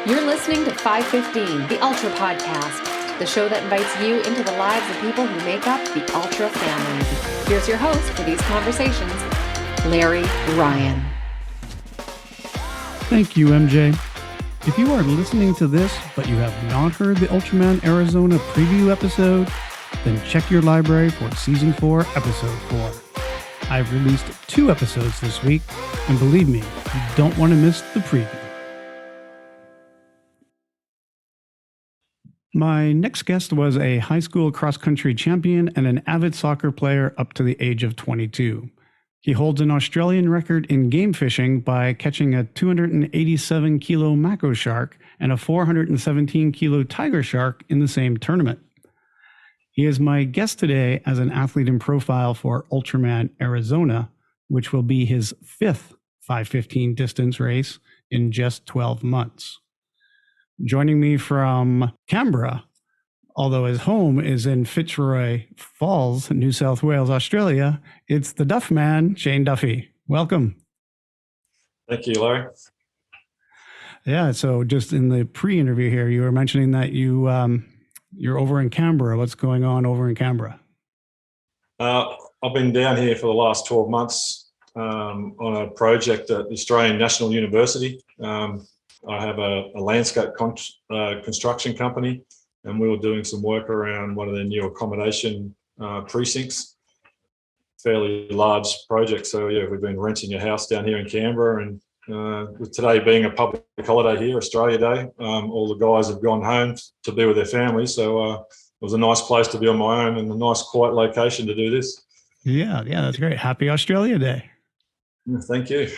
You're listening to 515, the Ultra Podcast, the show that invites you into the lives of people who make up the Ultra family. Here's your host for these conversations, Larry Ryan. Thank you, MJ. If you are listening to this, but you have not heard the Ultraman Arizona preview episode, then check your library for Season 4, Episode 4. I've released 2 episodes this week, and believe me, you don't want to miss the preview. My next guest was a high school cross-country champion and an avid soccer player up to the age of 22. He holds an Australian record in game fishing by catching a 287-kilo mako shark and a 417-kilo tiger shark in the same tournament. He is my guest today as an athlete in profile for Ultraman Arizona, which will be his 5th 515 distance race in just 12 months. Joining me from Canberra, although his home is in Fitzroy Falls, New South Wales, Australia, it's the Duff Man, Shane Duffy. Welcome. Thank you, Larry. Yeah, so just in the pre-interview here, you were mentioning that you're over in Canberra. What's going on over in Canberra? I've been down here for the last 12 months on a project at the Australian National University. I have a landscape construction company, and we were doing some work around one of their new accommodation precincts. Fairly large project. So yeah, we've been renting a house down here in Canberra, and with today being a public holiday here, Australia Day, all the guys have gone home to be with their families. So it was a nice place to be on my own and a nice quiet location to do this. Yeah, that's great. Happy Australia Day. Thank you.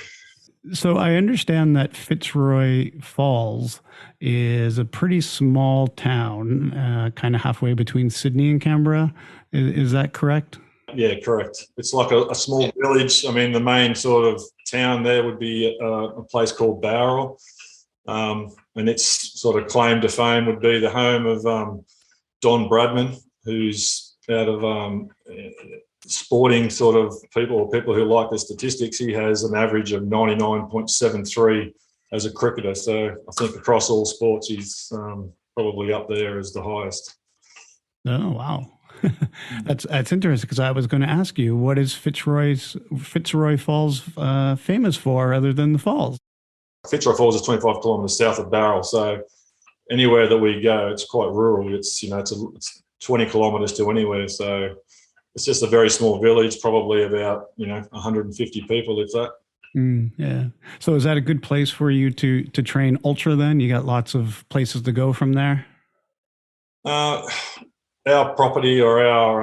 So I understand that Fitzroy Falls is a pretty small town, kind of halfway between Sydney and Canberra. Is that correct? Yeah, correct. It's like a small village. I mean, the main sort of town there would be a place called Bowral. And its sort of claim to fame would be the home of Don Bradman, who's out of sporting sort of people, or people who like the statistics. He has an average of 99.73 as a cricketer. So I think across all sports, he's probably up there as the highest. Oh, wow. That's interesting, because I was going to ask you, what is Fitzroy Falls famous for other than the falls? Fitzroy Falls is 25 kilometres south of Bowral. So anywhere that we go, it's quite rural. It's 20 kilometres to anywhere. So it's just a very small village, probably about 150 people, if that. Yeah. So is that a good place for you to train ultra then? You got lots of places to go from there? Our property, or our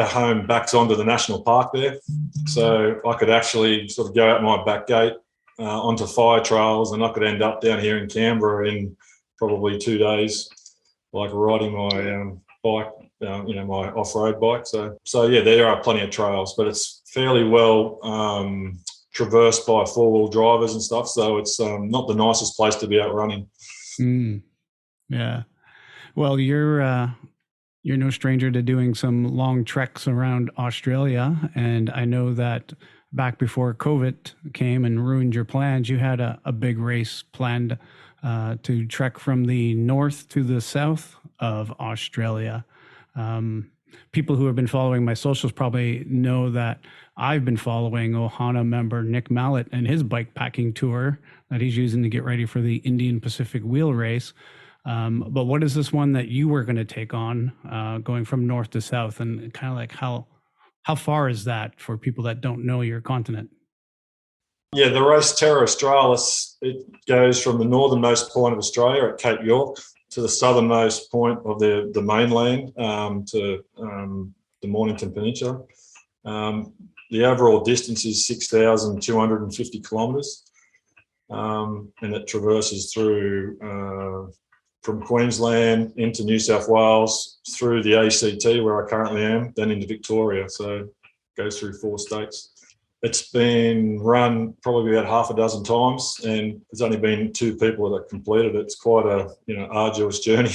home, backs onto the national park there. So I could actually sort of go out my back gate onto fire trails, and I could end up down here in Canberra in probably 2 days, like riding my bike, my off-road bike. So yeah, there are plenty of trails, but it's fairly well traversed by four-wheel drivers and stuff. So it's not the nicest place to be out running. Yeah. Well, you're no stranger to doing some long treks around Australia, and I know that back before COVID came and ruined your plans, you had a big race planned to trek from the north to the south of Australia. People who have been following my socials probably know that I've been following Ohana member Nick Mallett and his bike packing tour that he's using to get ready for the Indian Pacific Wheel Race. But what is this one that you were going to take on, going from north to south, and kind of like how far is that for people that don't know your continent? Yeah, the race Terra Australis, it goes from the northernmost point of Australia at Cape York to the southernmost point of the mainland, to the Mornington Peninsula. The overall distance is 6,250 kilometres, and it traverses through from Queensland into New South Wales, through the ACT where I currently am, then into Victoria. So it goes through 4 states. It's been run probably about half a dozen times, and there's only been 2 people that completed it. It's quite a arduous journey.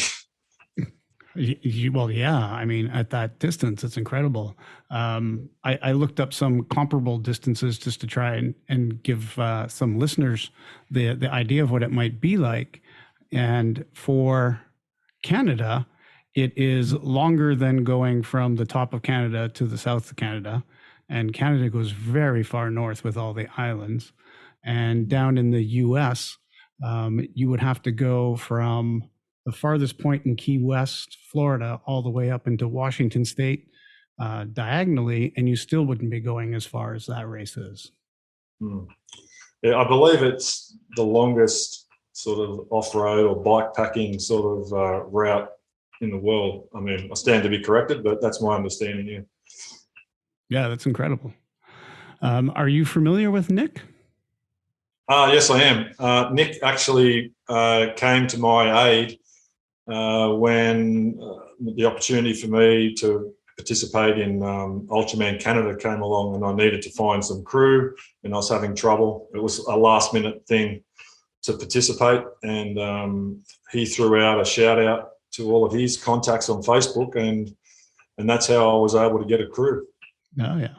Well, yeah. I mean, at that distance, it's incredible. I looked up some comparable distances just to try and give some listeners the idea of what it might be like. And for Canada, it is longer than going from the top of Canada to the south of Canada. And Canada goes very far north with all the islands. And down in the US, you would have to go from the farthest point in Key West, Florida, all the way up into Washington State diagonally, and you still wouldn't be going as far as that race is. Yeah, I believe it's the longest sort of off-road or bike packing sort of route in the world. I mean, I stand to be corrected, but that's my understanding. Yeah. Yeah, that's incredible. Are you familiar with Nick? Yes, I am. Nick actually came to my aid when the opportunity for me to participate in Ultraman Canada came along, and I needed to find some crew, and I was having trouble. It was a last-minute thing to participate, and he threw out a shout-out to all of his contacts on Facebook, and that's how I was able to get a crew. Oh, yeah.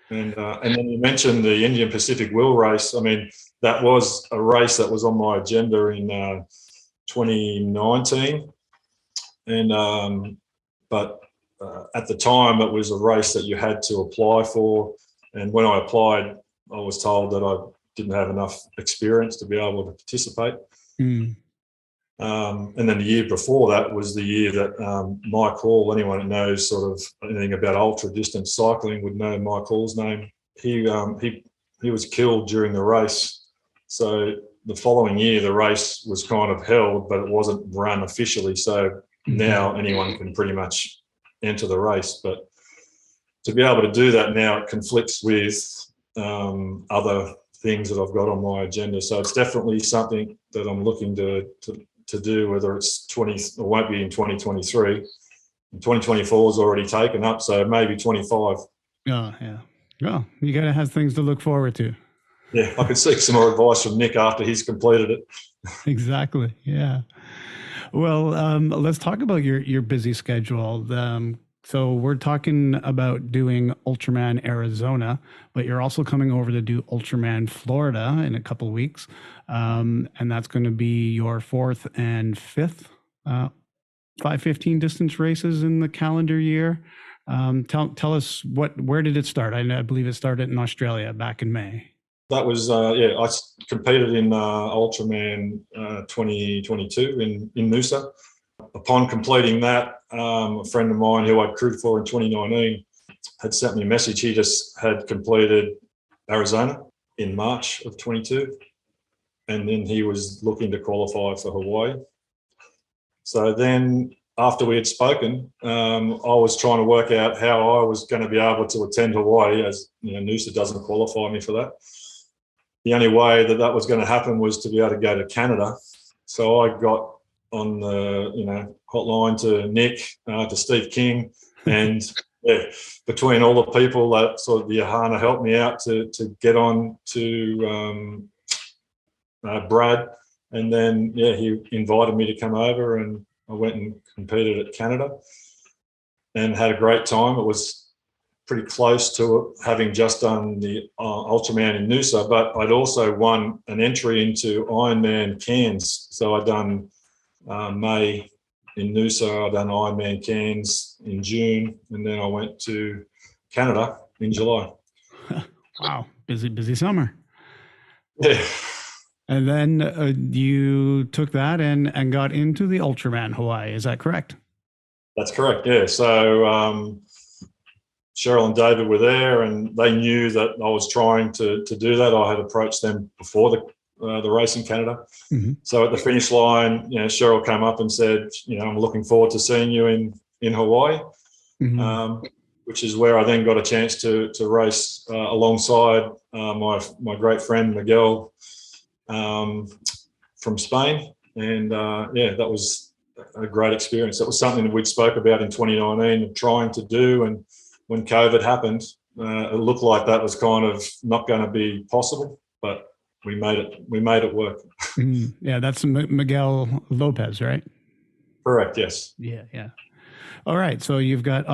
And then you mentioned the Indian Pacific Wheel Race. I mean, that was a race that was on my agenda in 2019, and but at the time it was a race that you had to apply for, and when I applied, I was told that I didn't have enough experience to be able to participate. And then the year before that was the year that Mike Hall, anyone that knows sort of anything about ultra distance cycling would know Mike Hall's name. He was killed during the race. So the following year, the race was kind of held, but it wasn't run officially. So now anyone can pretty much enter the race. But to be able to do that now, it conflicts with other things that I've got on my agenda. So it's definitely something that I'm looking to do, whether it's 20 or won't be in 2023. 2024 is already taken up, so maybe 25. Oh, yeah. Well, you got to have things to look forward to. Yeah, I could seek some more advice from Nick after he's completed it. Exactly. Yeah. Well, let's talk about your busy schedule. So we're talking about doing Ultraman Arizona, but you're also coming over to do Ultraman Florida in a couple of weeks. And that's going to be your fourth and fifth 5:15 distance races in the calendar year. Tell us where did it start? I believe it started in Australia back in May. That was, I competed in Ultraman 2022 in Noosa. Upon completing that, a friend of mine who I'd crewed for in 2019 had sent me a message. He just had completed Arizona in March of 22, and then he was looking to qualify for Hawaii. So then after we had spoken, I was trying to work out how I was going to be able to attend Hawaii, as Noosa doesn't qualify me for that. The only way that was going to happen was to be able to go to Canada. So I got on the hotline to Nick, to Steve King, and between all the people that sort of the Ahana helped me out to get on to Brad, and then he invited me to come over, and I went and competed at Canada and had a great time. It was pretty close to having just done the Ultraman in Noosa, but I'd also won an entry into Ironman Cairns. So I'd done May in Noosa, I'd done Ironman Cairns in June, and then I went to Canada in July. Wow, busy summer. Yeah. And then you took that and got into the Ultraman Hawaii. Is that correct? That's correct, yeah. So Cheryl and David were there, and they knew that I was trying to do that. I had approached them before the race in Canada. Mm-hmm. So at the finish line, Cheryl came up and said, I'm looking forward to seeing you in Hawaii, which is where I then got a chance to race alongside my great friend Miguel from Spain. And that was a great experience. That was something that we'd spoke about in 2019, trying to do, and when COVID happened, it looked like that was kind of not going to be possible, but we made it work. Yeah, that's Miguel Lopez, right? Correct, yes. Yeah. All right, so you've got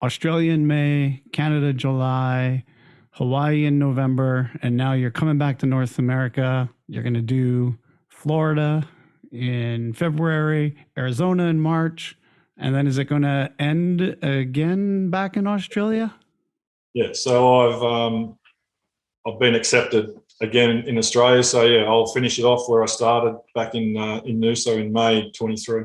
Australia in May, Canada July, Hawaii in November, and now you're coming back to North America. You're going to do Florida in February, Arizona in March, and then is it going to end again back in Australia? Yeah, so I've been accepted again in Australia. So yeah, I'll finish it off where I started back in Noosa in May 23.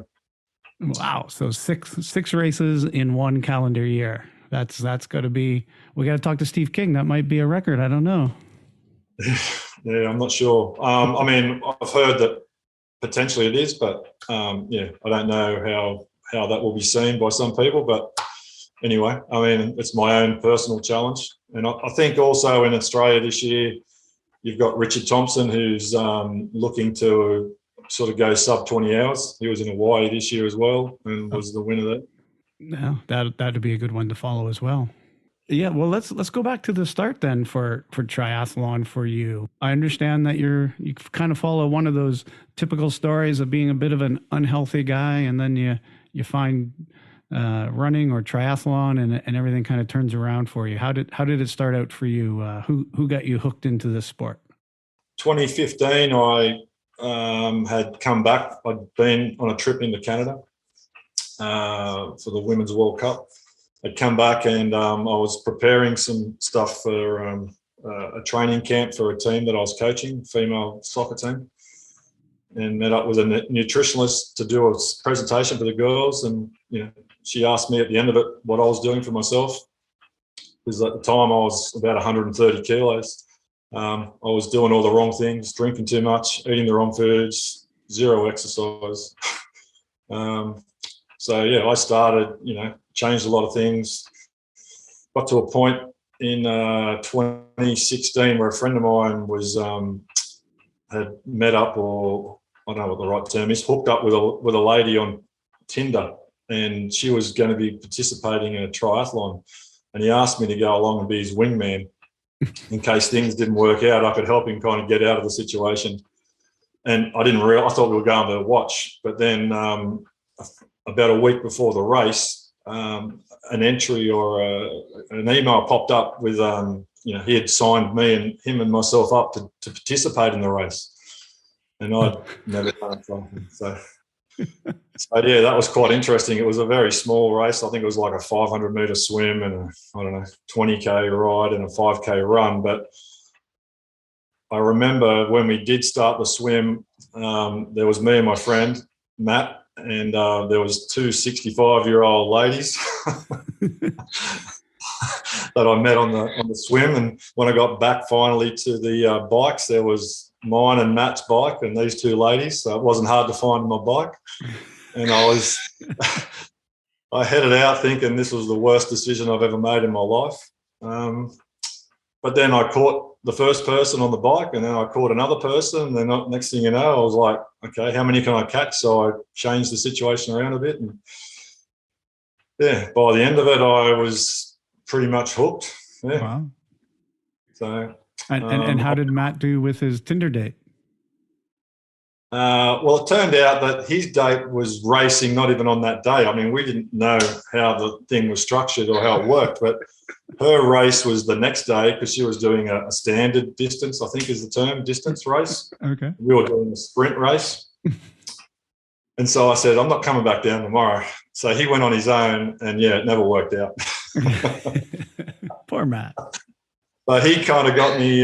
Wow! So six races in one calendar year. That's got to be. We got to talk to Steve King. That might be a record. I don't know. Yeah, I'm not sure. I mean, I've heard that potentially it is, but yeah, I don't know how that will be seen by some people. But anyway, I mean, it's my own personal challenge, and I think also in Australia this year, you've got Richard Thompson, who's looking to sort of go sub 20 hours. He was in Hawaii this year as well and was the winner there. Yeah, that'd be a good one to follow as well. Yeah, well, let's go back to the start then for triathlon for you. I understand that you kind of follow one of those typical stories of being a bit of an unhealthy guy, and then you find running or triathlon, and everything kind of turns around for you. How did it start out for you? Who got you hooked into this sport? 2015, I had come back. I'd been on a trip into Canada for the Women's World Cup. I'd come back and I was preparing some stuff for a training camp for a team that I was coaching, female soccer team, and met up with a nutritionist to do a presentation for the girls. And she asked me at the end of it what I was doing for myself, because at the time I was about 130 kilos. I was doing all the wrong things, drinking too much, eating the wrong foods, zero exercise. So yeah, I started, changed a lot of things. Got to a point in 2016 where a friend of mine was had met up, or I don't know what the right term is, hooked up with a lady on Tinder, and she was going to be participating in a triathlon, and he asked me to go along and be his wingman in case things didn't work out. I could help him kind of get out of the situation. And I didn't realize, I thought we were going to watch, but then about a week before the race, an entry or an email popped up with, he had signed me and him and myself up to participate in the race. And I'd never done something. So yeah, that was quite interesting. It was a very small race. I think it was like a 500-meter swim and a 20K ride and a 5K run. But I remember when we did start the swim, there was me and my friend, Matt, and there was two 65-year-old ladies that I met on the swim. And when I got back finally to the bikes, there was mine and Matt's bike and these two ladies. So it wasn't hard to find my bike. And I headed out thinking this was the worst decision I've ever made in my life. But then I caught the first person on the bike, and then I caught another person. And then next thing you know, I was like, okay, how many can I catch? So I changed the situation around a bit. And yeah, by the end of it, I was pretty much hooked. Yeah. Wow. So, and how did Matt do with his Tinder date? Well, it turned out that his date was racing not even on that day. I mean, we didn't know how the thing was structured or how it worked, but her race was the next day because she was doing a standard distance, I think is the term, distance race. Okay. We were doing a sprint race. And so I said, I'm not coming back down tomorrow. So he went on his own, and yeah, it never worked out. Poor Matt. But he kind of got me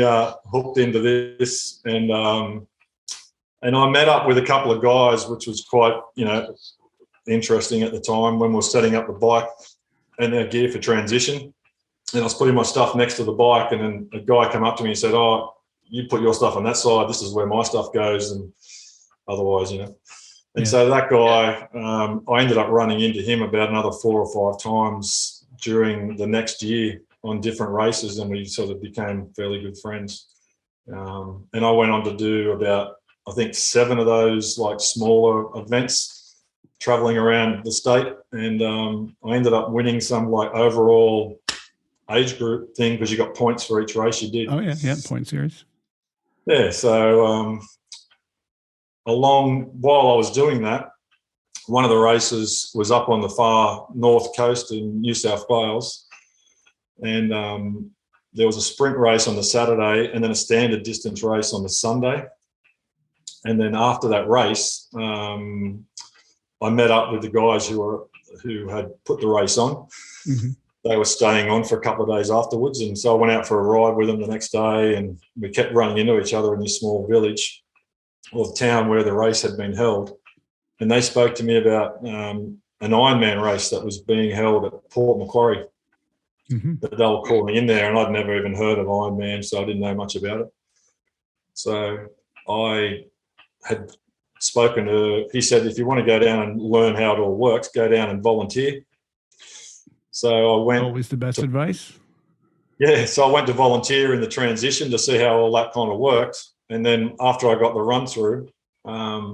hooked into this, and I met up with a couple of guys, which was quite, interesting at the time when we were setting up the bike and their gear for transition. And I was putting my stuff next to the bike, and then a guy came up to me and said, "Oh, you put your stuff on that side. This is where my stuff goes, and otherwise, And so that guy, I ended up running into him about another 4 or 5 times during the next year on different races, and we sort of became fairly good friends. And I went on to do about, I think, 7 of those like smaller events traveling around the state. And I ended up winning some like overall age group thing because you got points for each race you did. Oh, yeah, point series. Yeah, so while I was doing that, one of the races was up on the far north coast in New South Wales. And there was a sprint race on the Saturday and then a standard distance race on the Sunday. And then after that race, I met up with the guys who had put the race on. Mm-hmm. They were staying on for a couple of days afterwards, and so I went out for a ride with them the next day, and we kept running into each other in this small village or town where the race had been held. And they spoke to me about an Ironman race that was being held at Port Macquarie. Mm-hmm. That they were calling in there, and I'd never even heard of Ironman, so I didn't know much about it. So I had spoken to, he said, if you want to go down and learn how it all works, go down and volunteer. So I went. Always the best advice. Yeah, so I went to volunteer in the transition to see how all that kind of worked. And then after I got the run through, I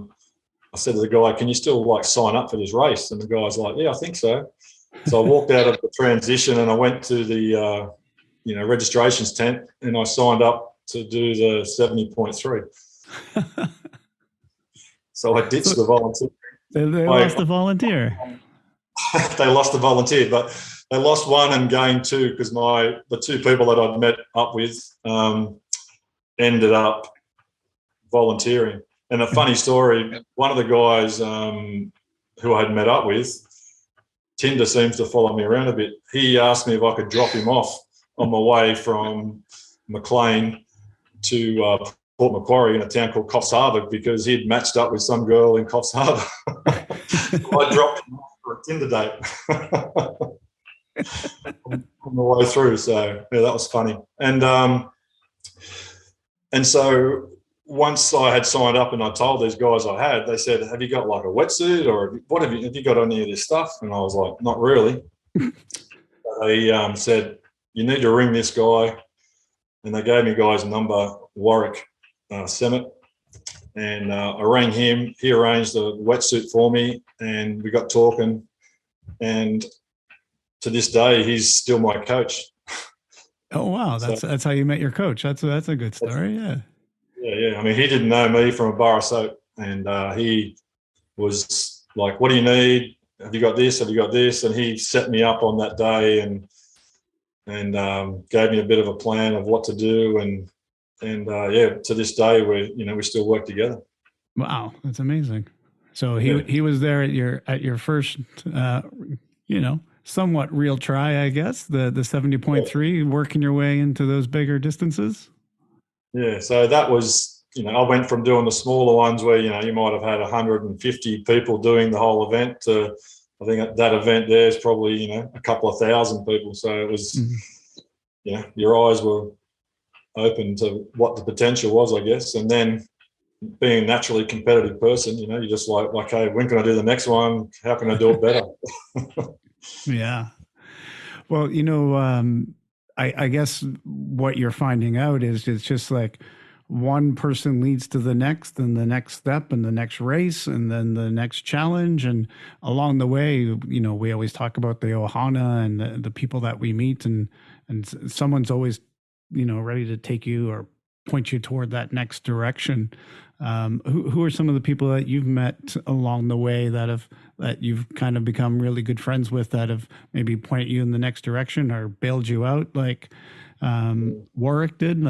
said to the guy, can you still like sign up for this race? And the guy's like, yeah, I think so. So I walked out of the transition and I went to the registrations tent, and I signed up to do the 70.3. So I ditched the volunteer. They lost the volunteer. They lost the volunteer, but they lost one and gained two because the two people that I'd met up with ended up volunteering. And a funny story, one of the guys who I had met up with, Tinder seems to follow me around a bit. He asked me if I could drop him off on my way from Maclean to Port Macquarie in a town called Coffs Harbour because he'd matched up with some girl in Coffs Harbour. I dropped him off for a Tinder date on the way through. So, yeah, that was funny. And so once I had signed up and I told these guys I had, they said, have you got like a wetsuit or what have you got any of this stuff? And I was like, not really. They said, you need to ring this guy. And they gave me a guy's number, Warwick Semmett. And I rang him. He arranged a wetsuit for me and we got talking. And to this day, he's still my coach. Oh, wow. That's how you met your coach. That's a good story. Yeah. Yeah. I mean, he didn't know me from a bar of soap, and he was like, what do you need? Have you got this? Have you got this? And he set me up on that day and gave me a bit of a plan of what to do. And to this day, we still work together. Wow. That's amazing. So he was there at your first, somewhat real try, I guess, the 70.3, working your way into those bigger distances. Yeah, so that was, I went from doing the smaller ones where, you might have had 150 people doing the whole event to, I think at that event there's probably, a couple of thousand people. So it was, your eyes were open to what the potential was, I guess. And then being a naturally competitive person, you're just like, okay, when can I do the next one? How can I do it better? Yeah. Well, I guess what you're finding out is it's just like one person leads to the next and the next step and the next race and then the next challenge. And along the way, we always talk about the ohana and the people that we meet and someone's always, ready to take you or point you toward that next direction. Who are some of the people that you've met along the way that you've kind of become really good friends with that have maybe pointed you in the next direction or bailed you out like Warwick did?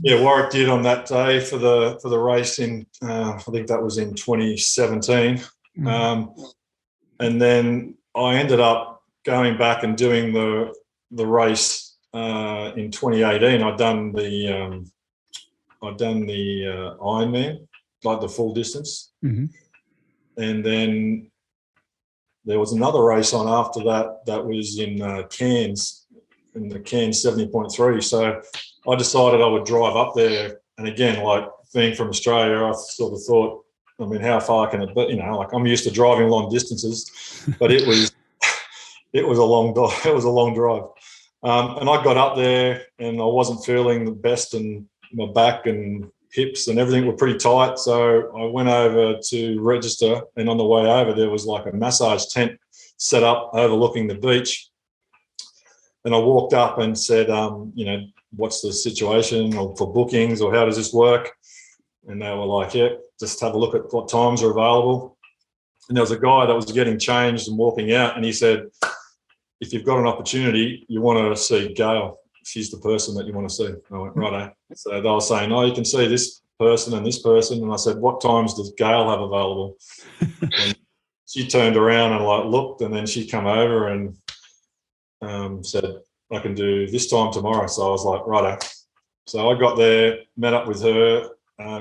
Yeah, Warwick did on that day for the race in I think that was in 2017. Mm-hmm. And then I ended up going back and doing the race in 2018. I'd done the Ironman, like the full distance. Mm-hmm. And then there was another race on after that was in Cairns, in the Cairns 70.3. So I decided I would drive up there. And again, like being from Australia, I sort of thought, how far can it be? I'm used to driving long distances, but it was a long drive. And I got up there and I wasn't feeling the best, and my back and hips and everything were pretty tight. So I went over to register, and on the way over there was like a massage tent set up overlooking the beach. And I walked up and said, what's the situation or for bookings or how does this work? And they were like, yeah, just have a look at what times are available. And there was a guy that was getting changed and walking out, and he said, if you've got an opportunity, you want to see Gail. She's the person that you want to see. I went, righto. So they were saying, you can see this person and this person. And I said, what times does Gail have available? And she turned around and like looked, and then she come over and said, I can do this time tomorrow. So I was like, righto. So I got there, met up with her.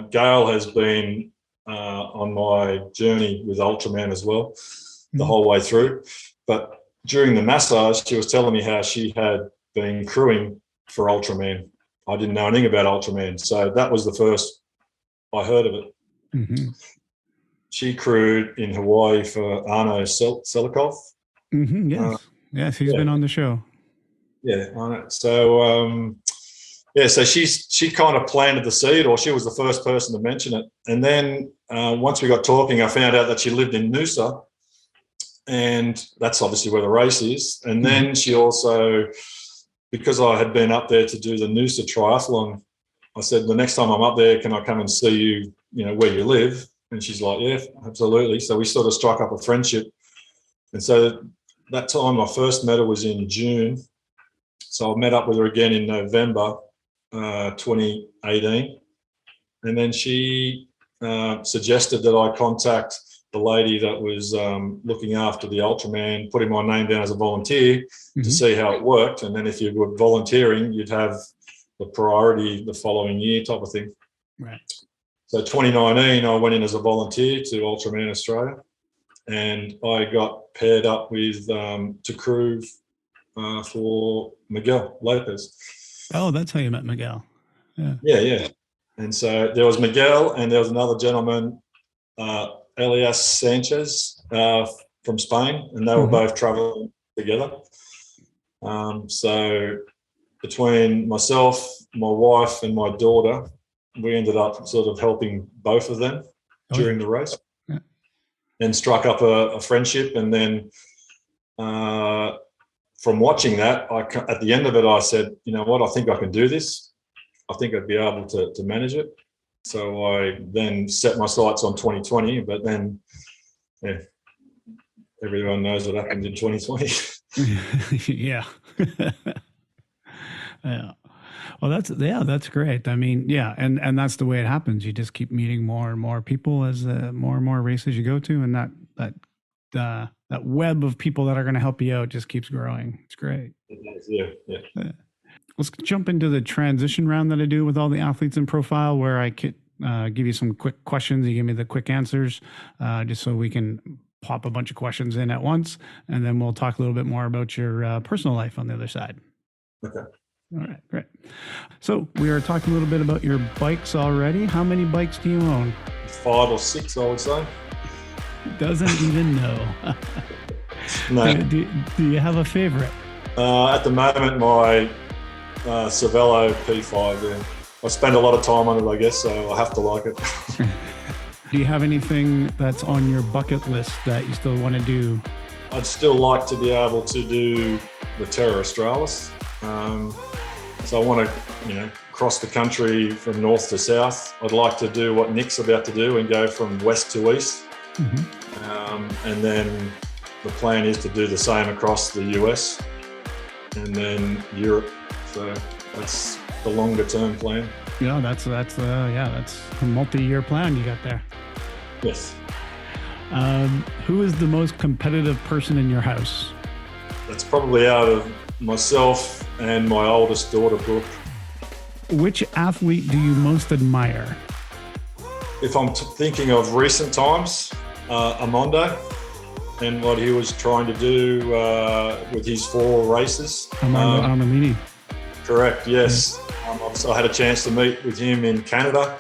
Gail has been on my journey with Ultraman as well, the whole way through. But during the massage, she was telling me how she had been crewing for Ultraman. I didn't know anything about Ultraman. So that was the first I heard of it. Mm-hmm. She crewed in Hawaii for Arno Selikov. Mm-hmm, yes. Yes, he's been on the show. Yeah, I know. So, so she kind of planted the seed, or she was the first person to mention it. And then once we got talking, I found out that she lived in Noosa, and that's obviously where the race is. And then she also, because I had been up there to do the Noosa triathlon, I said, the next time I'm up there, can I come and see you, where you live? And she's like, yeah, absolutely. So we sort of struck up a friendship. And so that time I first met her was in June. So I met up with her again in November 2018. And then she suggested that I contact the lady that was looking after the Ultraman, putting my name down as a volunteer to see how it worked. And then if you were volunteering, you'd have the priority the following year type of thing. Right. So 2019, I went in as a volunteer to Ultraman Australia, and I got paired up with to crew for Miguel Lopez. Oh, that's how you met Miguel. Yeah. And so there was Miguel, and there was another gentleman, Elias Sanchez from Spain, and they were both traveling together. So between myself, my wife, and my daughter, we ended up sort of helping both of them during the race, and struck up a friendship. And then from watching that, at the end of it, I said, you know what, I think I can do this. I think I'd be able to manage it. So I then set my sights on 2020, but then, everyone knows what happened in 2020. Yeah. Yeah. Well, that's great. I mean, and that's the way it happens. You just keep meeting more and more people as more and more races you go to, and that web of people that are going to help you out just keeps growing. It's great. Yeah. Let's jump into the transition round that I do with all the athletes in profile, where I could give you some quick questions. You give me the quick answers, just so we can pop a bunch of questions in at once, and then we'll talk a little bit more about your personal life on the other side. Okay. All right, great. So we are talking a little bit about your bikes already. How many bikes do you own? 5 or 6, I would say. Doesn't even know. No. Do you have a favorite? At the moment, my Cervelo P5. Yeah. I spend a lot of time on it, I guess, so I have to like it. Do you have anything that's on your bucket list that you still want to do? I'd still like to be able to do the Terra Australis. So I want to, cross the country from north to south. I'd like to do what Nick's about to do and go from west to east. And then the plan is to do the same across the US and then Europe. So that's the longer term plan. Yeah, that's a multi-year plan you got there. Yes. Who is the most competitive person in your house? That's probably out of myself and my oldest daughter, Brooke. Which athlete do you most admire? If I'm thinking of recent times, Armando and what he was trying to do with his 4 races. Armando Armelini. Correct, yes. So I had a chance to meet with him in Canada.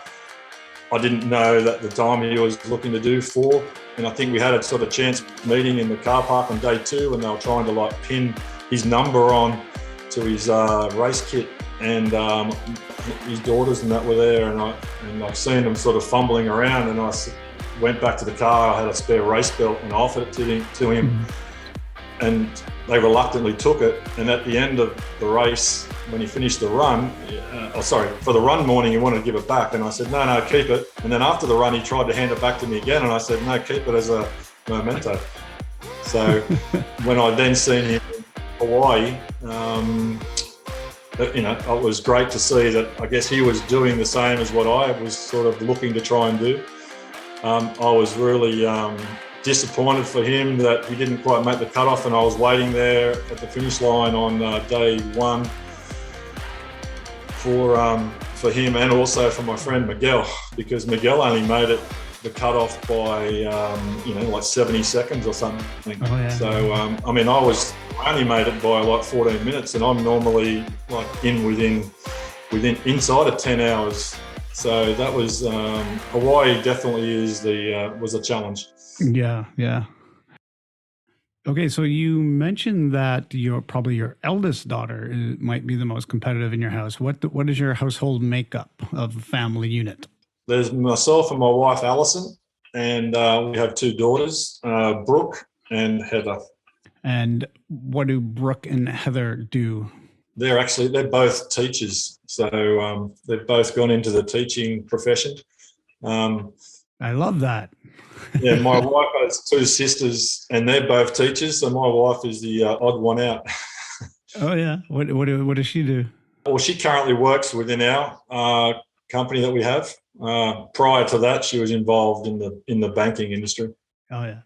I didn't know that the time he was looking to do 4. And I think we had a sort of chance meeting in the car park on day 2, and they were trying to pin his number on to his race kit, and his daughters and that were there, and I've seen them sort of fumbling around, and I went back to the car. I had a spare race belt and offered it to him, and they reluctantly took it. And at the end of the race, when he finished the run, for the run morning, he wanted to give it back, and I said, no, keep it. And then after the run, he tried to hand it back to me again, and I said, no, keep it as a memento. So when I then seen him in Hawaii, it was great to see that I guess he was doing the same as what I was sort of looking to try and do. I was really disappointed for him that he didn't quite make the cutoff, and I was waiting there at the finish line on day one for him and also for my friend Miguel, because Miguel only made it the cutoff by like 70 seconds or something. Oh, yeah. So I only made it by like 14 minutes, and I'm normally like within inside of 10 hours. So that was Hawaii definitely was a challenge. Yeah. Okay, so you mentioned that probably your eldest daughter might be the most competitive in your house. What is your household makeup of family unit? There's myself and my wife Alison, and we have two daughters, Brooke and Heather. And what do Brooke and Heather do? They're both teachers, so they've both gone into the teaching profession. I love that. Yeah, my wife has two sisters, and they're both teachers. So my wife is the odd one out. Oh yeah, what does she do? Well, she currently works within our company that we have. Prior to that, she was involved in the banking industry. Oh yeah.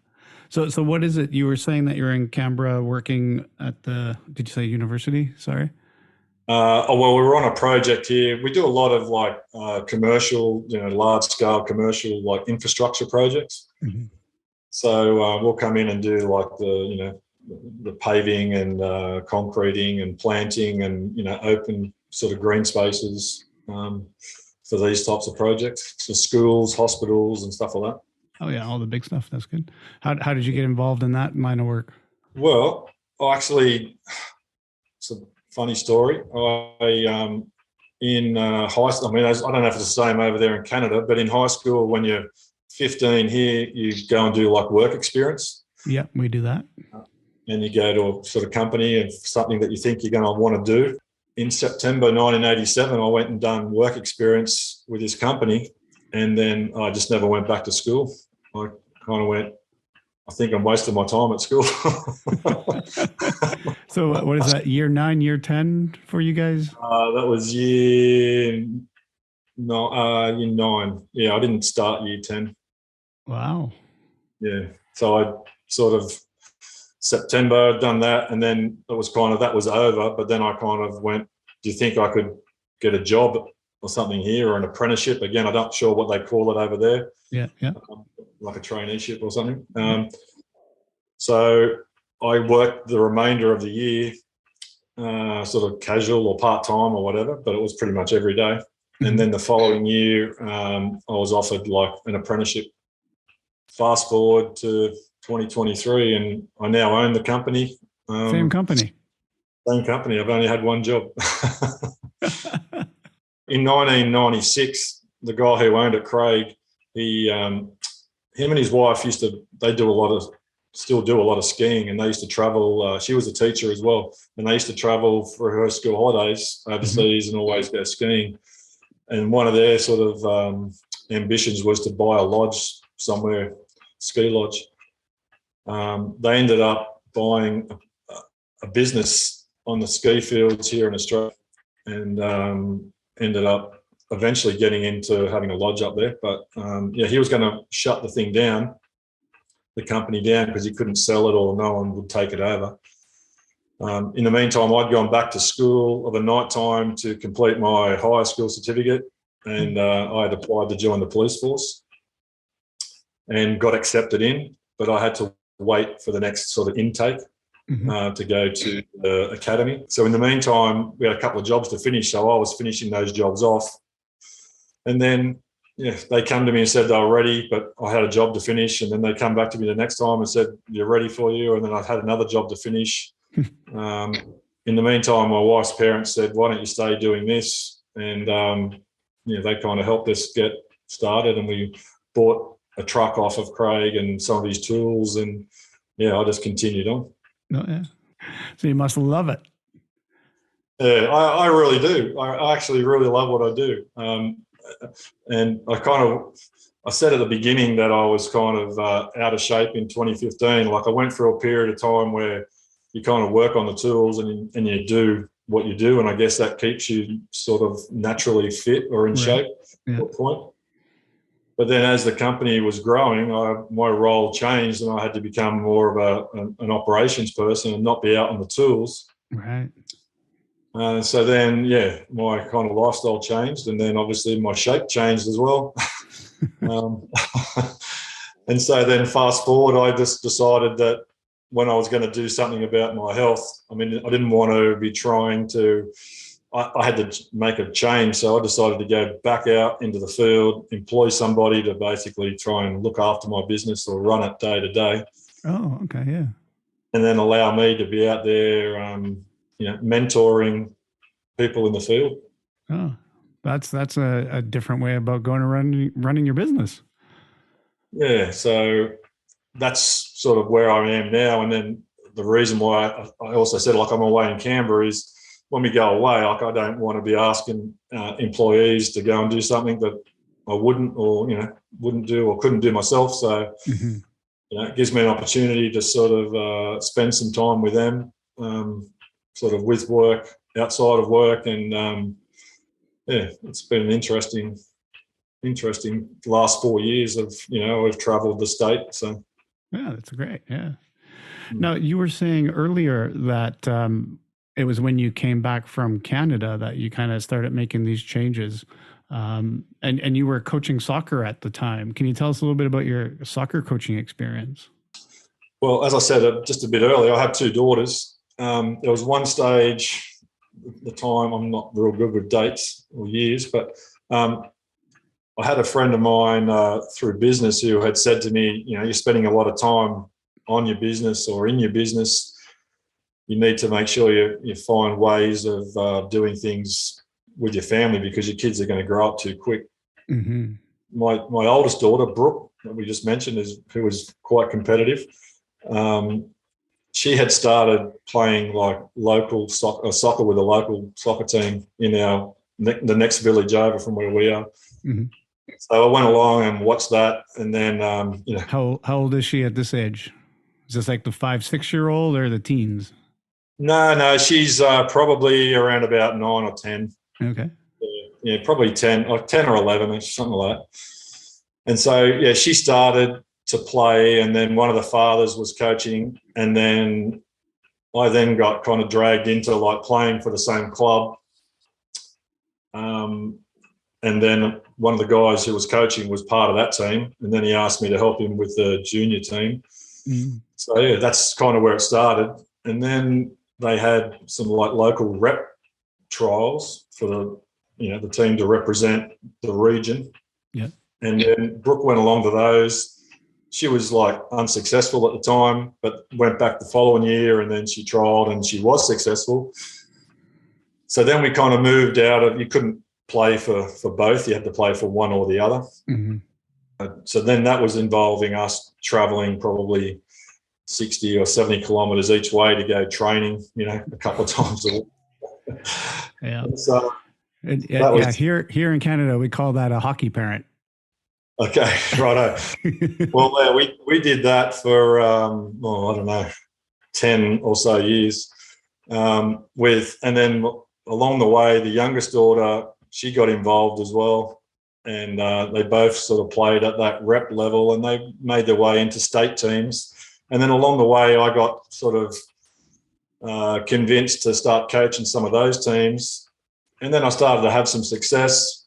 So what is it? You were saying that you're in Canberra working at did you say university? Sorry. Well, we were on a project here. We do a lot of commercial, large scale commercial infrastructure projects. Mm-hmm. So we'll come in and do the paving and concreting and planting and open sort of green spaces for these types of projects, for schools, hospitals, and stuff like that. Oh yeah, all the big stuff. That's good. How did you get involved in that line of work? Well, actually, it's a funny story. In high school, I don't know if it's the same over there in Canada, but in high school, when you're 15 here, you go and do work experience. Yeah, we do that. And you go to a sort of company and something that you think you're going to want to do. In September 1987, I went and done work experience with this company, and then I just never went back to school. I kind of went, I think I'm wasting my time at school. So what is that, year 9, year 10 for you guys? That was year 9. Yeah, I didn't start year 10. Wow. Yeah. So I sort of September done that, and then that was over. But then I kind of went, do you think I could get a job or something here, or an apprenticeship? Again, I'm not sure what they call it over there. Yeah. Like a traineeship or something. So I worked the remainder of the year, sort of casual or part-time or whatever, but it was pretty much every day. Mm-hmm. And then the following year, I was offered an apprenticeship. Fast forward to 2023, and I now own the company. Same company. Same company. I've only had one job. In 1996, the guy who owned it, Craig, him and his wife still do a lot of skiing, and they used to travel. She was a teacher as well, and they used to travel for her school holidays overseas and always go skiing. And one of their sort of ambitions was to buy a lodge somewhere, ski lodge. They ended up buying a business on the ski fields here in Australia, and ended up eventually getting into having a lodge up there. But he was going to shut the company down, because he couldn't sell it or no one would take it over. In the meantime, I'd gone back to school of a night time to complete my higher school certificate, and I had applied to join the police force and got accepted in, but I had to wait for the next sort of intake to go to the academy. So in the meantime, we had a couple of jobs to finish, so I was finishing those jobs off. And then they come to me and said they were ready, but I had a job to finish. And then they come back to me the next time and said, you're ready for you. And then I had another job to finish. In the meantime, my wife's parents said, why don't you stay doing this? And they kind of helped us get started, and we bought a truck off of Craig and some of his tools, and I just continued on. Oh, yeah. So you must love it. Yeah, I really do. I actually really love what I do. And I said at the beginning that I was kind of out of shape in 2015. I went through a period of time where you kind of work on the tools and you do what you do, and I guess that keeps you sort of naturally fit or in shape at that point. But then as the company was growing, my role changed, and I had to become more of an operations person and not be out on the tools. Right. So then, my kind of lifestyle changed, and then obviously my shape changed as well. And so then fast forward, I just decided that when I was going to do something about my health, I mean, I didn't want to be trying to, I had to make a change. So I decided to go back out into the field, employ somebody to basically try and look after my business or run it day to day. Oh, okay, yeah. And then allow me to be out there, mentoring people in the field. Oh, that's a different way about going and running your business. Yeah, so that's sort of where I am now. And then the reason why I also said, like, I'm away in Canberra is when we go away, like, I don't want to be asking employees to go and do something that I wouldn't do or couldn't do myself. So, it gives me an opportunity to sort of spend some time with them, sort of with work, outside of work. And it's been an interesting last 4 years of, we've traveled the state. So yeah, that's great. Yeah. Now, you were saying earlier that it was when you came back from Canada that you kind of started making these changes, and you were coaching soccer at the time. Can you tell us a little bit about your soccer coaching experience? Well, as I said just a bit earlier, I have two daughters. There was one stage at the time, I'm not real good with dates or years, but I had a friend of mine through business who had said to me, you're spending a lot of time on your business or in your business. You need to make sure you find ways of doing things with your family because your kids are going to grow up too quick. Mm-hmm. My oldest daughter, Brooke, that we just mentioned, who was quite competitive. She had started playing like local soccer with a local soccer team in the next village over from where we are. Mm-hmm. So I went along and watched that, and then How old is she at this age? Is this like the 5-6-year-old or the teens? No, she's probably around about 9 or 10. Okay. Yeah, probably 10, like 10 or 11, something like that. And so she started to play, and then one of the fathers was coaching, and then I then got kind of dragged into like playing for the same club. And then one of the guys who was coaching was part of that team, and then he asked me to help him with the junior team. Mm. So that's kind of where it started. And then they had some like local rep trials for the team to represent the region. Yeah. And then Brooke went along to those. She was like unsuccessful at the time, but went back the following year, and then she trialed and she was successful. So then we kind of moved out of, you couldn't play for both, you had to play for one or the other. Mm-hmm. So then that was involving us traveling probably 60 or 70 kilometres each way to go training, a couple of times a week. Yeah. So here in Canada, we call that a hockey parent. Okay, righto. Well, we did that for, I don't know, 10 or so years. And then along the way, the youngest daughter, she got involved as well. And they both sort of played at that rep level, and they made their way into state teams. And then along the way, I got sort of convinced to start coaching some of those teams. And then I started to have some success.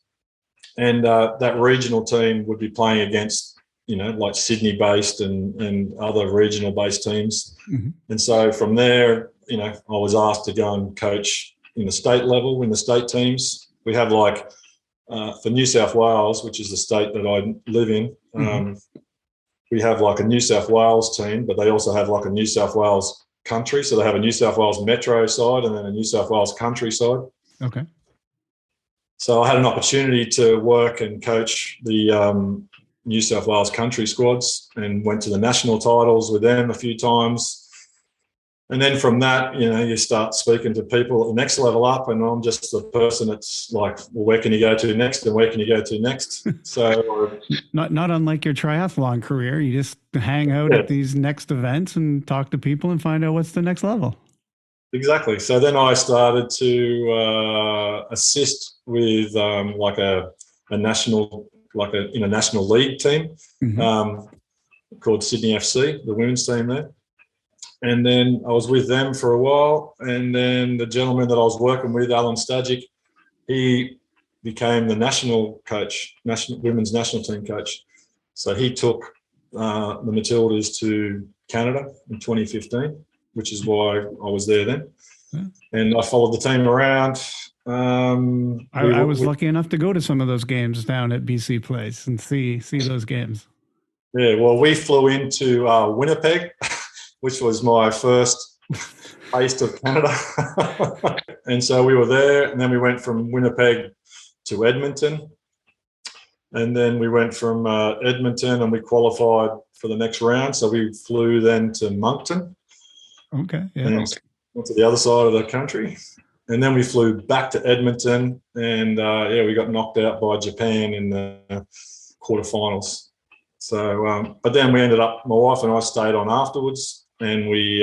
And that regional team would be playing against, like Sydney-based and other regional-based teams. Mm-hmm. And so from there, I was asked to go and coach in the state level, in the state teams. We have like, for New South Wales, which is the state that I live in, mm-hmm. We have like a New South Wales team, but they also have like a New South Wales country. So they have a New South Wales metro side and then a New South Wales country side. Okay. So I had an opportunity to work and coach the New South Wales country squads and went to the national titles with them a few times. And then from that, you start speaking to people at the next level up, and I'm just the person that's like, well, where can you go to next and where can you go to next? So not unlike your triathlon career, you just hang out at these next events and talk to people and find out what's the next level. Exactly. So then I started to assist with like a national, like in a national league team called Sydney FC, the women's team there. And then I was with them for a while. And then the gentleman that I was working with, Alan Stajic, he became the national coach, women's national team coach. So he took the Matildas to Canada in 2015, which is why I was there then. Yeah. And I followed the team around. I was lucky enough to go to some of those games down at BC Place and see those games. Yeah, well, we flew into Winnipeg, which was my first taste of Canada. And so we were there, and then we went from Winnipeg to Edmonton. And then we went from Edmonton and we qualified for the next round. So we flew then to Moncton. Okay, yeah. And went to the other side of the country. And then we flew back to Edmonton, and we got knocked out by Japan in the quarterfinals. So, but then we ended up, my wife and I stayed on afterwards, and we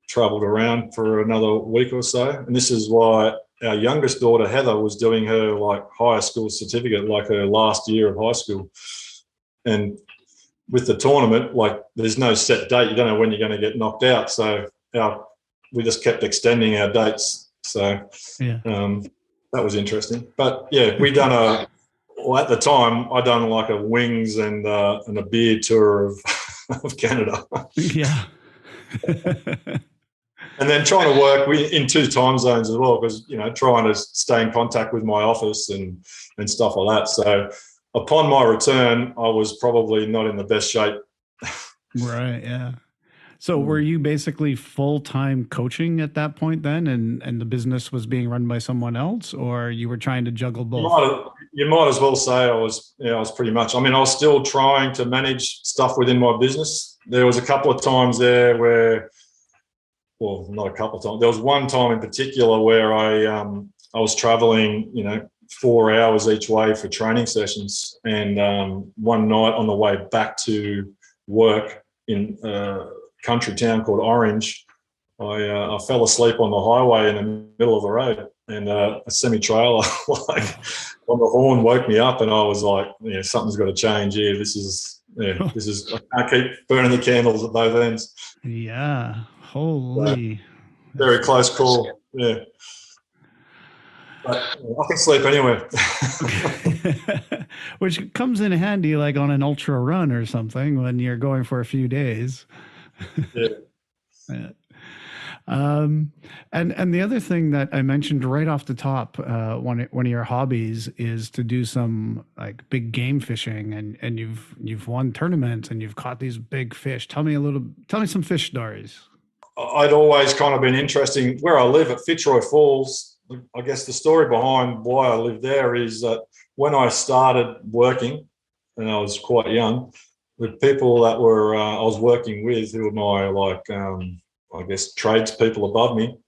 travelled around for another week or so. And this is why our youngest daughter, Heather, was doing her like higher school certificate, like her last year of high school. And with the tournament, like there's no set date. You don't know when you're going to get knocked out. So we just kept extending our dates. So that was interesting. But yeah, we done at the time, I done like a wings and a beer tour of Canada. Yeah. And then trying to work in 2 time zones as well, because, trying to stay in contact with my office and stuff like that. So upon my return, I was probably not in the best shape. Right, yeah. So were you basically full-time coaching at that point then, and the business was being run by someone else, or you were trying to juggle both? You might as well say I was pretty much. I mean, I was still trying to manage stuff within my business. There was a couple of times there where, well, not a couple of times. There was one time in particular where I was traveling, 4 hours each way for training sessions. And one night on the way back to work in a country town called Orange, I fell asleep on the highway in the middle of the road, and a semi-trailer like on the horn woke me up, and I was like, something's got to change here. This is I can't keep burning the candles at both ends. Yeah. Holy. Very close call. Yeah. But I can sleep anywhere. Which comes in handy like on an ultra run or something when you're going for a few days. Yeah. Yeah. And the other thing that I mentioned right off the top, one of your hobbies is to do some like big game fishing, and you've won tournaments and you've caught these big fish. Tell me some fish stories. I'd always kind of been interesting where I live at Fitzroy Falls. I guess the story behind why I live there is that when I started working, and I was quite young, the people that were I was working with, who were my I guess tradespeople above me,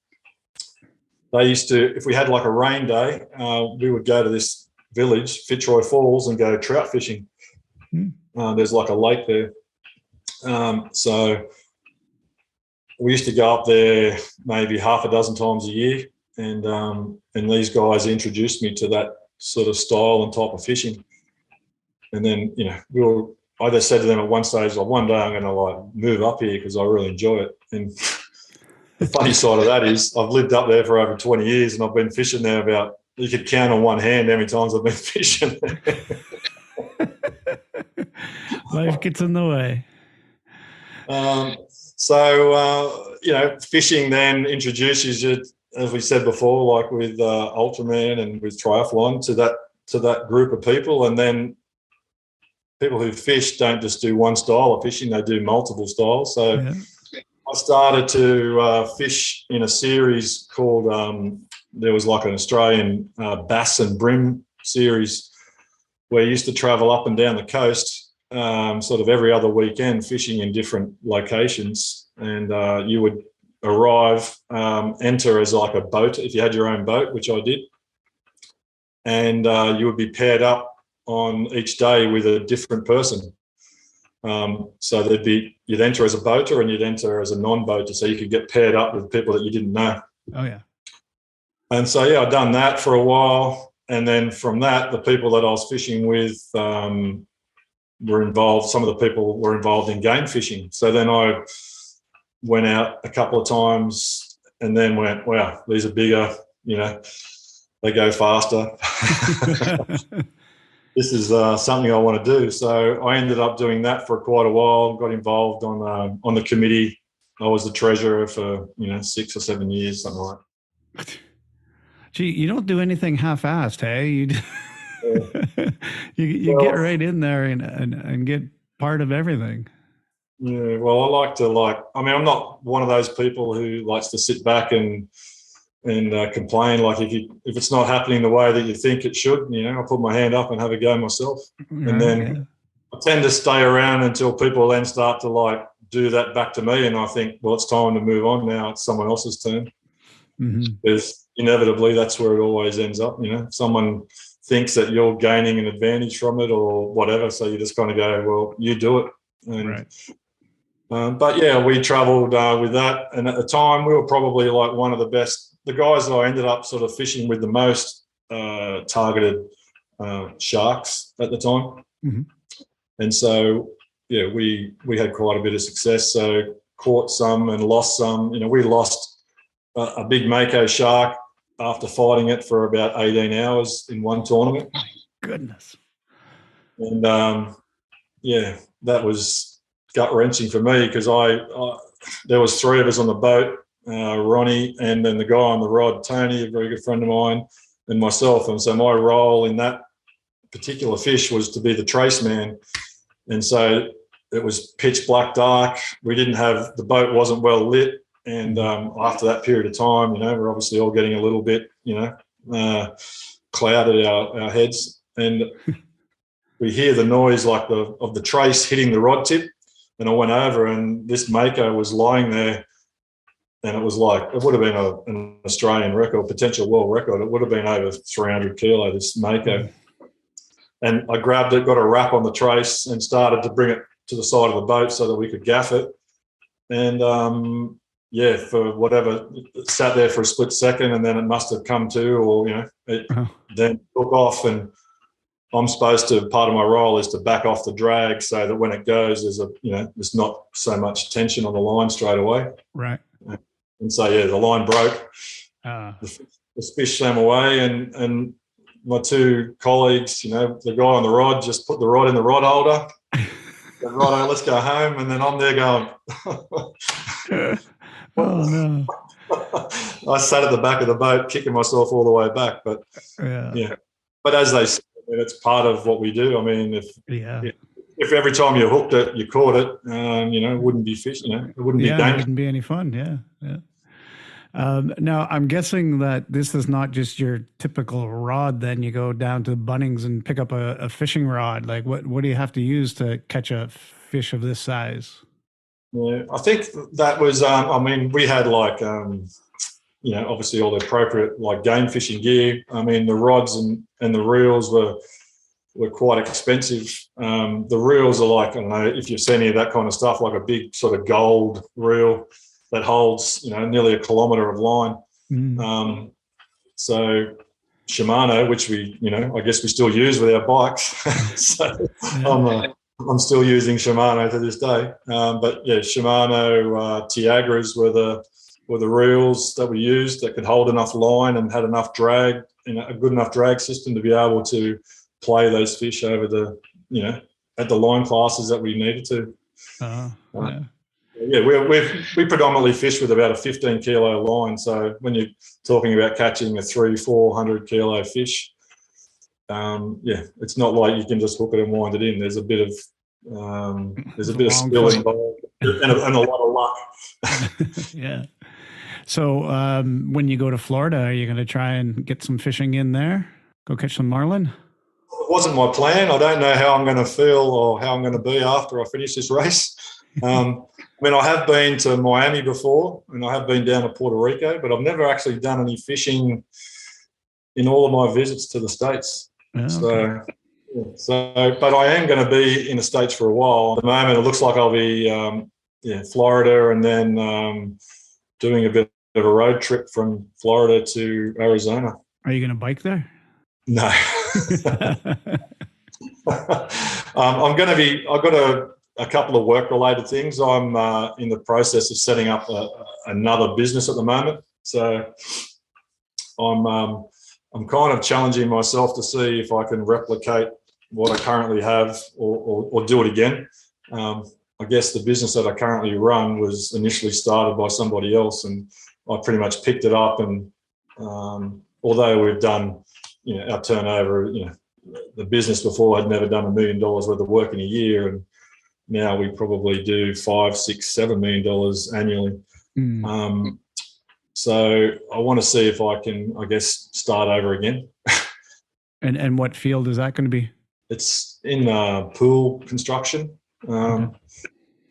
they used to, if we had like a rain day, we would go to this village, Fitzroy Falls, and go trout fishing. There's like a lake there. So we used to go up there maybe half a dozen times a year, and these guys introduced me to that sort of style and type of fishing. And then, I just said to them at one stage, like, one day I'm going to like move up here because I really enjoy it. And the funny side of that is I've lived up there for over 20 years, and I've been fishing there about, you could count on one hand how many times I've been fishing. Life gets in the way. Fishing then introduces you, as we said before, like with Ultraman and with triathlon, to that group of people. And then people who fish don't just do one style of fishing, they do multiple styles. So I started to fish in a series called, there was like an Australian bass and brim series where you used to travel up and down the coast sort of every other weekend fishing in different locations. And you would arrive, enter as like a boat, if you had your own boat, which I did. And you would be paired up on each day with a different person. So you'd enter as a boater and you'd enter as a non-boater, so you could get paired up with people that you didn't know. Oh yeah. And so I'd done that for a while, and then from that, the people that I was fishing with were involved. Some of the people were involved in game fishing. So then I went out a couple of times, and then went, wow, these are bigger. They go faster. This is something I want to do. So I ended up doing that for quite a while. Got involved on the committee. I was the treasurer for 6 or 7 years, something like that. Gee, you don't do anything half-assed, hey? You get right in there and get part of everything. Yeah, well, I like to I'm not one of those people who likes to sit back and complain. Like if it's not happening the way that you think it should, I'll put my hand up and have a go myself. Right, and then I tend to stay around until people then start to do that back to me, and I think, well, it's time to move on now. It's someone else's turn. Mm-hmm. Because inevitably that's where it always ends up. Someone thinks that you're gaining an advantage from it or whatever, so you just kind of go, well, you do it. And, right. But yeah, we travelled with that, and at the time we were probably one of the best. The guys that I ended up sort of fishing with the most targeted sharks at the time. Mm-hmm. And so, yeah, we had quite a bit of success. So caught some and lost some. We lost a big mako shark after fighting it for about 18 hours in one tournament. My goodness. And, that was gut-wrenching for me because there was 3 of us on the boat, Ronnie, and then the guy on the rod, Tony, a very good friend of mine, and myself. And so my role in that particular fish was to be the trace man. And so it was pitch black dark. The boat wasn't well lit. And after that period of time, we're obviously all getting a little bit, clouded our heads. And we hear the noise of the trace hitting the rod tip. And I went over, and this mako was lying there. And it was it would have been an Australian record, potential world record. It would have been over 300 kilo, this mako. And I grabbed it, got a wrap on the trace, and started to bring it to the side of the boat so that we could gaff it. And, for whatever, it sat there for a split second, and then it must have come to, or, it then took off. And I'm supposed to, part of my role is to back off the drag so that when it goes, there's not so much tension on the line straight away. Right. And so, the line broke. The fish swam away, and my 2 colleagues, the guy on the rod just put the rod in the rod holder. Right, let's go home. And then I'm there going, oh, no. I sat at the back of the boat kicking myself all the way back. But, But as they say, it's part of what we do. I mean, if every time you hooked it, you caught it, it wouldn't be fish, it wouldn't be dangerous. It wouldn't be any fun, yeah. Now, I'm guessing that this is not just your typical rod. Then you go down to Bunnings and pick up a fishing rod. What do you have to use to catch a fish of this size? Yeah, I think that was, we had obviously all the appropriate game fishing gear. I mean, the rods and the reels were quite expensive. The reels are I don't know if you've seen any of that kind of stuff, like a big sort of gold reel that holds, nearly a kilometre of line. Mm. So Shimano, which we, I guess we still use with our bikes. So I'm still using Shimano to this day. But yeah, Shimano Tiagras were the reels that we used that could hold enough line and had enough drag, a good enough drag system to be able to play those fish over at the line classes that we needed to. We predominantly fish with about a 15 kilo line. So when you're talking about catching a 300-400 kilo fish, it's not like you can just hook it and wind it in. There's a bit of skill involved and a lot of luck. Yeah. So when you go to Florida, are you going to try and get some fishing in there? Go catch some marlin? It wasn't my plan. I don't know how I'm going to feel or how I'm going to be after I finish this race. I have been to Miami before, and I have been down to Puerto Rico, but I've never actually done any fishing in all of my visits to the States. Oh, okay. So, So, but I am going to be in the States for a while. At the moment, it looks like I'll be Florida, and then doing a bit of a road trip from Florida to Arizona. Are you going to bike there? No. I'm going to be. I've got a couple of work-related things. I'm in the process of setting up another business at the moment. So I'm kind of challenging myself to see if I can replicate what I currently have or do it again. I guess the business that I currently run was initially started by somebody else, and I pretty much picked it up. And although we've done, our turnover, the business before had never done $1 million worth of work in a year, and now we probably do $5, $6, $7 million annually. So I want to see if I can, I guess, start over again. And what field is that going to be? It's in pool construction.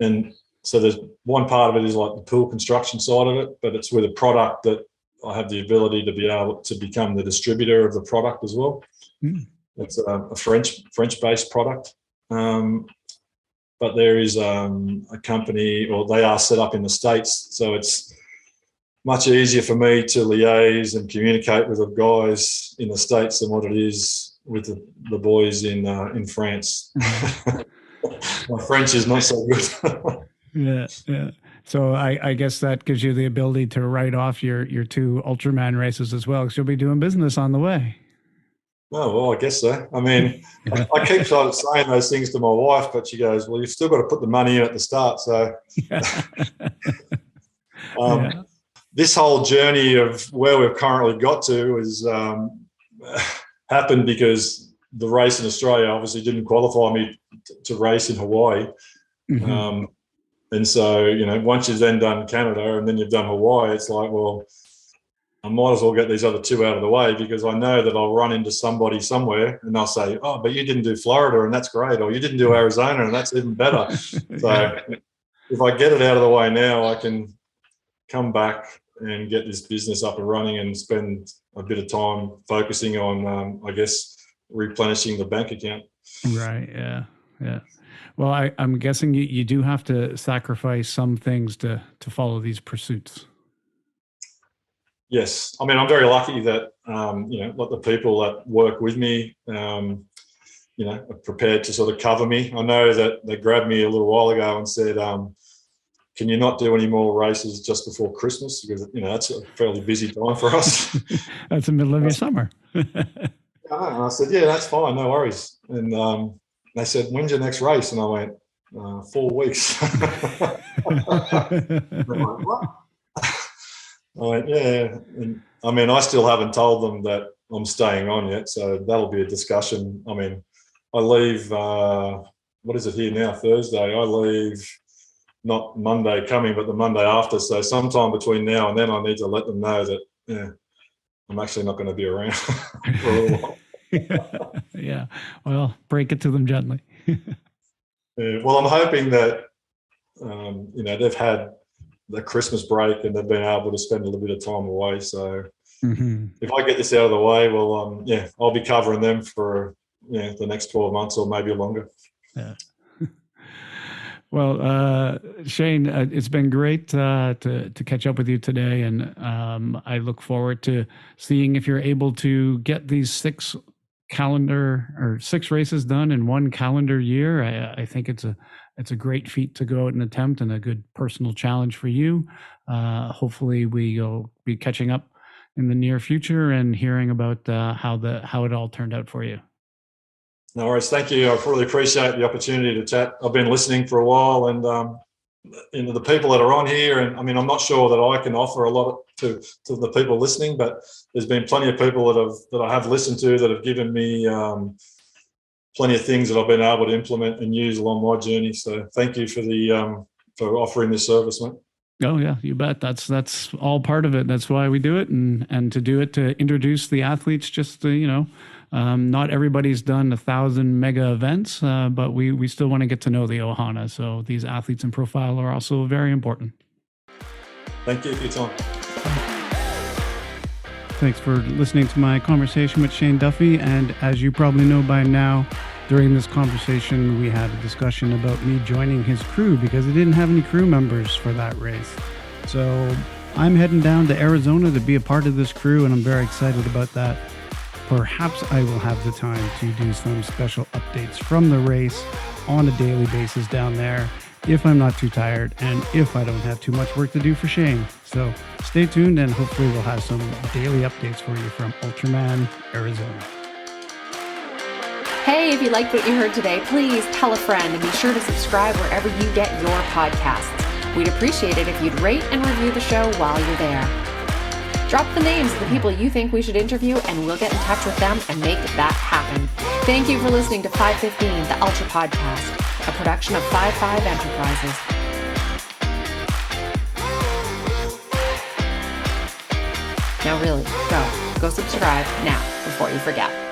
And so there's one part of it is like the pool construction side of it, but it's with a product that I have the ability to be able to become the distributor of the product as well. It's a French-based product. But there is a company, or they are set up in the States, so it's much easier for me to liaise and communicate with the guys in the States than what it is with the boys in France. My French is not so good. Yeah. So I guess that gives you the ability to write off your 2 Ultraman races as well, because you'll be doing business on the way. Oh, well, I guess so. I mean, I keep sort of saying those things to my wife, but she goes, well, you've still got to put the money in at the start. So this whole journey of where we've currently got to has happened because the race in Australia obviously didn't qualify me to race in Hawaii. And so, once you've then done Canada and then you've done Hawaii, it's like, well, I might as well get these other 2 out of the way, because I know that I'll run into somebody somewhere and they'll say, oh, but you didn't do Florida and that's great, or you didn't do Arizona and that's even better. So if I get it out of the way now, I can come back and get this business up and running and spend a bit of time focusing on, I guess, replenishing the bank account. Right. Yeah. Well, I'm guessing you do have to sacrifice some things to follow these pursuits. Yes. I mean, I'm very lucky that, like the people that work with me, are prepared to sort of cover me. I know that they grabbed me a little while ago and said, can you not do any more races just before Christmas? Because, that's a fairly busy time for us. That's the middle of your summer. And I said, yeah, that's fine. No worries. And they said, when's your next race? And I went, 4 weeks. I'm like, what? I went, yeah. And I mean, I still haven't told them that I'm staying on yet. So that'll be a discussion. I mean, I leave, what is it here now? Thursday. I leave not Monday coming, but the Monday after. So sometime between now and then, I need to let them know that, I'm actually not going to be around for a little while. Yeah. Well, break it to them gently. Well, I'm hoping that, they've had the Christmas break and they've been able to spend a little bit of time away. So if I get this out of the way, well, I'll be covering them for the next 12 months or maybe longer. Yeah. Well, Shane, it's been great to catch up with you today, and I look forward to seeing if you're able to get these 6 races done in 1 calendar year. I think it's a great feat to go out and attempt, and a good personal challenge for you. Hopefully, we'll be catching up in the near future and hearing about how it all turned out for you. No worries. Thank you. I really appreciate the opportunity to chat. I've been listening for a while, and the people that are on here, and I mean, I'm not sure that I can offer a lot to the people listening, but there's been plenty of people that I have listened to that have given me plenty of things that I've been able to implement and use along my journey. So thank you for offering this service, mate. Oh yeah, you bet. That's all part of it. That's why we do it, and to do it, to introduce the athletes. Just not everybody's done 1,000 mega events, but we still want to get to know the Ohana. So these athletes in profile are also very important. Thank you for your time. Thanks for listening to my conversation with Shane Duffy. And as you probably know by now, During this conversation, we had a discussion about me joining his crew because he didn't have any crew members for that race. So I'm heading down to Arizona to be a part of this crew, and I'm very excited about that. Perhaps I will have the time to do some special updates from the race on a daily basis down there if I'm not too tired and if I don't have too much work to do for Shane. So stay tuned, and hopefully we'll have some daily updates for you from Ultraman Arizona. Hey, if you liked what you heard today, please tell a friend and be sure to subscribe wherever you get your podcasts. We'd appreciate it if you'd rate and review the show while you're there. Drop the names of the people you think we should interview, and we'll get in touch with them and make that happen. Thank you for listening to 515, the Ultra Podcast, a production of 55 Enterprises. Now really, go subscribe now before you forget.